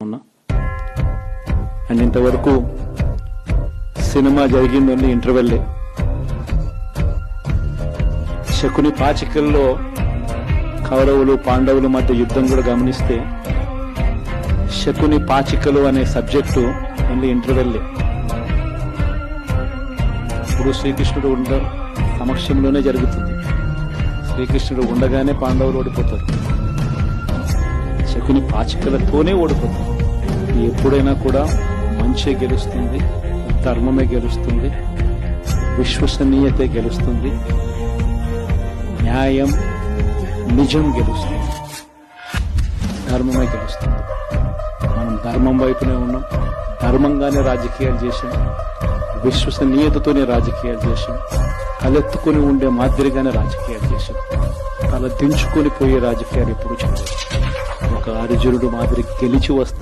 ఉన్నా. అండ్ ఇంతవరకు సినిమా జరిగిందని ఇంటర్వెల్లే. శకుని పాచికల్లో కౌరవులు పాండవుల మధ్య యుద్ధం కూడా గమనిస్తే శకుని పాచికలు అనే సబ్జెక్టు ఓన్లీ ఇంటర్వెల్లే. ఇప్పుడు శ్రీకృష్ణుడు సమక్షంలోనే జరుగుతుంది. శ్రీకృష్ణుడు ఉండగానే పాండవులు ఓడిపోతారు. శకుని పాచికలతోనే ఓడిపోతారు. ఎప్పుడైనా కూడా మంచి గెలుస్తుంది, ధర్మమే గెలుస్తుంది, విశ్వసనీయతే గెలుస్తుంది, న్యాయం నిజం గెలుస్తుంది, ధర్మమే గెలుస్తుంది. మనం ధర్మం వైపునే ఉన్నాం, ధర్మంగానే రాజకీయాలు చేశాం, విశ్వసనీయతతోనే రాజకీయాలు చేశాం, తలెత్తుకొని ఉండే మాదిరిగానే రాజకీయాలు చేశాం. తల దించుకొని పోయే రాజకీయాలు ఎప్పుడు చేయలేదు. ఒక అర్జునుడు మాదిరి గెలిచి వస్తే